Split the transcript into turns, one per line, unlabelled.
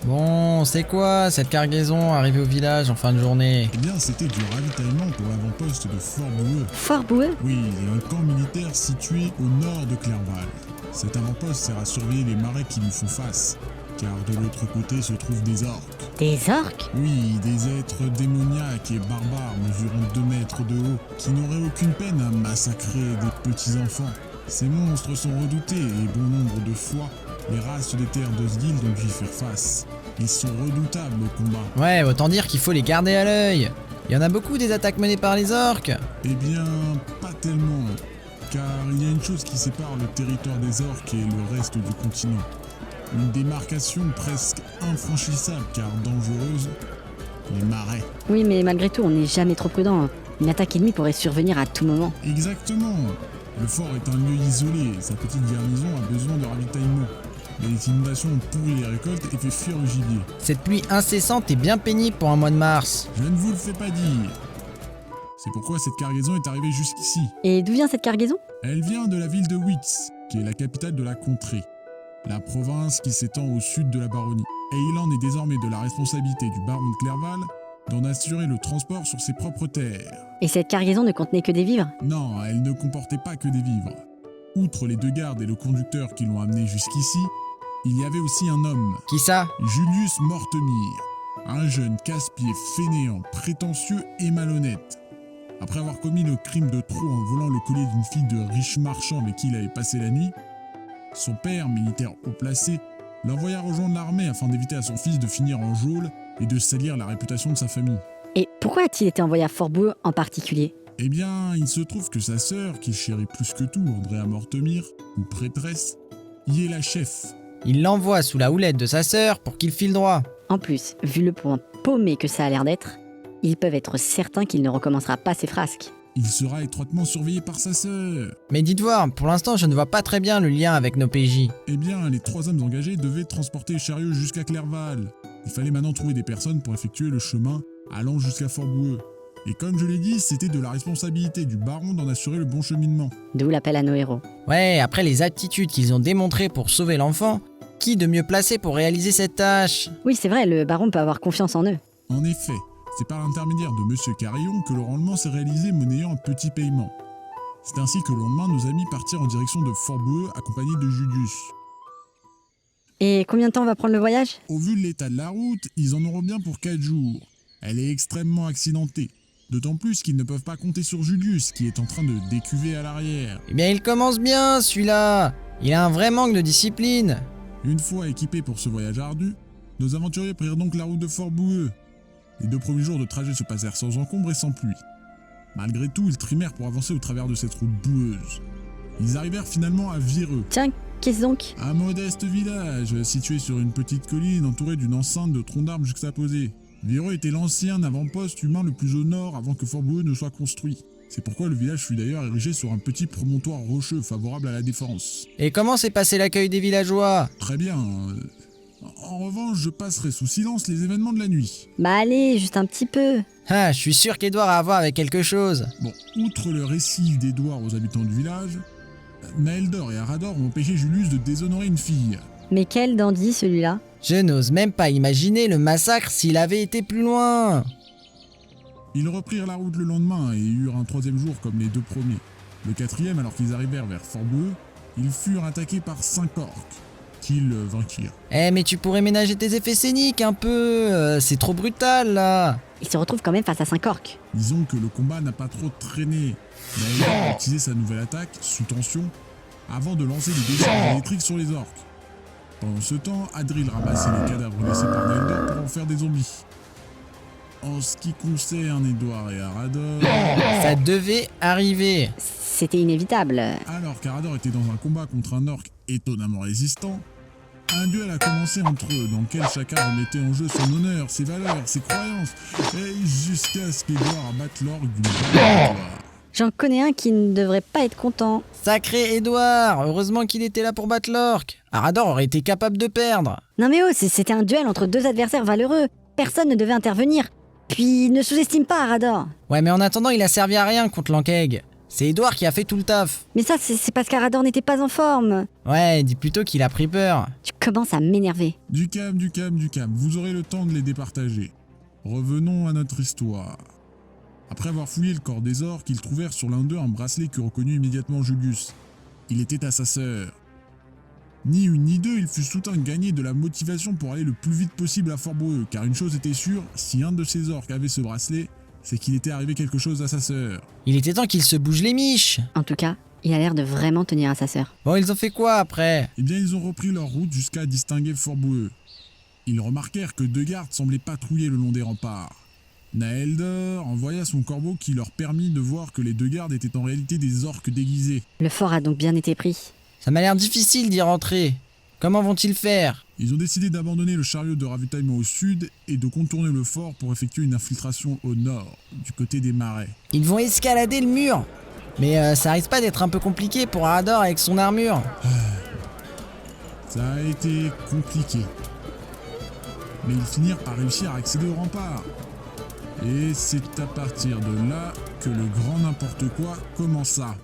Bon, c'est quoi cette cargaison arrivée au village en fin de journée?
Eh bien, c'était du ravitaillement pour l'avant-poste de Fort Boueux.
Fort boueux?
Oui, il y a un camp militaire situé au nord de Clerval. Cet avant-poste sert à surveiller les marais qui lui font face, car de l'autre côté se trouvent des orques.
Des orques?
Oui, des êtres démoniaques et barbares mesurant 2 mètres de haut, qui n'auraient aucune peine à massacrer des petits enfants. Ces monstres sont redoutés et bon nombre de fois, les races des terres d'Osgil ont dû y faire face. Ils sont redoutables au combat.
Ouais, autant dire qu'il faut les garder à l'œil. Il y en a beaucoup des attaques menées par les orques.
Eh bien, pas tellement, car il y a une chose qui sépare le territoire des orques et le reste du continent. Une démarcation presque infranchissable car dangereuse, les marais.
Oui, mais malgré tout, on n'est jamais trop prudent. Une attaque ennemie pourrait survenir à tout moment.
Exactement. Le fort est un lieu isolé, sa petite garnison a besoin de ravitaillement. Les inondations ont pourri les récoltes et fait fuir le gibier.
Cette pluie incessante est bien pénible pour un mois de mars.
Je ne vous le fais pas dire. C'est pourquoi cette cargaison est arrivée jusqu'ici.
Et d'où vient cette cargaison?
Elle vient de la ville de Witz, qui est la capitale de la contrée, la province qui s'étend au sud de la baronnie. Et il en est désormais de la responsabilité du baron de Clerval d'en assurer le transport sur ses propres terres.
Et cette cargaison ne contenait que des vivres?
Non, elle ne comportait pas que des vivres. Outre les 2 gardes et le conducteur qui l'ont amené jusqu'ici, il y avait aussi un homme,
Qui ça?
Julius Mortemir, un jeune casse-pied fainéant, prétentieux et malhonnête. Après avoir commis le crime de trop en volant le collier d'une fille de riche marchand avec qui il avait passé la nuit, son père, militaire haut placé, l'envoya rejoindre l'armée afin d'éviter à son fils de finir en geôle et de salir la réputation de sa famille.
Et pourquoi a-t-il été envoyé à Fort boueux en particulier?
Eh bien, il se trouve que sa sœur, qui chérit plus que tout Andrea Mortemir, ou prêtresse, y est la chef.
Il l'envoie sous la houlette de sa sœur pour qu'il file droit.
En plus, vu le point paumé que ça a l'air d'être, ils peuvent être certains qu'il ne recommencera pas ses frasques.
Il sera étroitement surveillé par sa sœur.
Mais dites voir, pour l'instant je ne vois pas très bien le lien avec nos PJ.
Eh bien, les 3 hommes engagés devaient transporter le chariot jusqu'à Clerval. Il fallait maintenant trouver des personnes pour effectuer le chemin allant jusqu'à Fort Boueux. Et comme je l'ai dit, c'était de la responsabilité du baron d'en assurer le bon cheminement.
D'où l'appel à nos héros.
Ouais, après les aptitudes qu'ils ont démontrées pour sauver l'enfant, qui de mieux placé pour réaliser cette tâche?
Oui, c'est vrai, le baron peut avoir confiance en eux.
En effet, c'est par l'intermédiaire de Monsieur Carillon que le rendement s'est réalisé monnayant un petit paiement. C'est ainsi que le lendemain, nos amis partirent en direction de Fort Boueux accompagnés de Julius.
Et combien de temps va prendre le voyage?
Au vu de l'état de la route, ils en auront bien pour 4 jours. Elle est extrêmement accidentée. D'autant plus qu'ils ne peuvent pas compter sur Julius, qui est en train de décuver à l'arrière.
Eh bien il commence bien celui-là. Il a un vrai manque de discipline.
Une fois équipés pour ce voyage ardu, nos aventuriers prirent donc la route de Fort Boueux. Les 2 premiers jours de trajet se passèrent sans encombre et sans pluie. Malgré tout, ils trimèrent pour avancer au travers de cette route boueuse. Ils arrivèrent finalement à Vireux,
Tiens, qu'est-ce donc?
un modeste village situé sur une petite colline entourée d'une enceinte de troncs d'arbres juxtaposés. Vireux était l'ancien avant-poste humain le plus au nord avant que Fort Boueux ne soit construit. C'est pourquoi le village fut d'ailleurs érigé sur un petit promontoire rocheux favorable à la défense.
Et comment s'est passé l'accueil des villageois?
Très bien. En revanche, je passerai sous silence les événements de la nuit.
Bah allez, juste un petit peu.
Ah, je suis sûr qu'Edouard a à voir avec quelque chose.
Bon, outre le récit d'Édouard aux habitants du village, Naeldor et Arador ont empêché Julius de déshonorer une fille.
Mais quel dandy celui-là?
Je n'ose même pas imaginer le massacre s'il avait été plus loin.
Ils reprirent la route le lendemain et eurent un 3e jour comme les 2 premiers. Le 4e, alors qu'ils arrivèrent vers Fort Boueux, ils furent attaqués par 5 orques, qu'ils vainquirent.
Eh mais tu pourrais ménager tes effets scéniques un peu, c'est trop brutal là.
Il se retrouve quand même face à 5 orques.
Disons que le combat n'a pas trop traîné. Naeldor a utilisé sa nouvelle attaque, sous tension, avant de lancer des décharges électriques sur les orques. Pendant ce temps, Adril ramassait les cadavres laissés par Naeldor pour en faire des zombies. En ce qui concerne Édouard et Arador,
Ça devait arriver.
C'était inévitable.
alors qu'Arador était dans un combat contre un orc étonnamment résistant, un duel a commencé entre eux dans lequel chacun remettait en jeu son honneur, ses valeurs, ses croyances, et jusqu'à ce qu'Édouard abatte l'orc d'une balle de gloire.
J'en connais un qui ne devrait pas être content.
Sacré Edouard, heureusement qu'il était là pour battre l'orc. Arador aurait été capable de perdre.
Non mais oh, c'était un duel entre 2 adversaires valeureux. Personne ne devait intervenir. Puis ne sous-estime pas Arador.
Ouais mais en attendant il a servi à rien contre l'Ankeg. C'est Edouard qui a fait tout le taf.
Mais ça, c'est parce qu'Arador n'était pas en forme.
Ouais, dis plutôt qu'il a pris peur.
Tu commences à m'énerver.
Du calme, du calme, du calme. Vous aurez le temps de les départager. Revenons à notre histoire. Après avoir fouillé le corps des orques, ils trouvèrent sur l'un d'eux un bracelet que reconnut immédiatement Julius. Il était à sa sœur. Ni une ni deux, il fut soudain gagné de la motivation pour aller le plus vite possible à Fort-Bourg, car une chose était sûre, si un de ces orques avait ce bracelet, c'est qu'il était arrivé quelque chose à sa sœur.
Il était temps qu'il se bouge les miches.
En tout cas, il a l'air de vraiment tenir à sa sœur.
Bon, ils ont fait quoi après?
Eh bien, ils ont repris leur route jusqu'à distinguer Fort-Bourg. Ils remarquèrent que deux gardes semblaient patrouiller le long des remparts. Naeldor envoya son corbeau qui leur permit de voir que les deux gardes étaient en réalité des orques déguisés.
Le fort a donc bien été pris.
Ça m'a l'air difficile d'y rentrer. Comment vont-ils faire?
Ils ont décidé d'abandonner le chariot de ravitaillement au sud et de contourner le fort pour effectuer une infiltration au nord, du côté des marais.
Ils vont escalader le mur. Mais ça risque pas d'être un peu compliqué pour Arador avec son armure.
Ça a été compliqué. Mais ils finirent par réussir à accéder au rempart. Et c'est à partir de là que le grand n'importe quoi commença.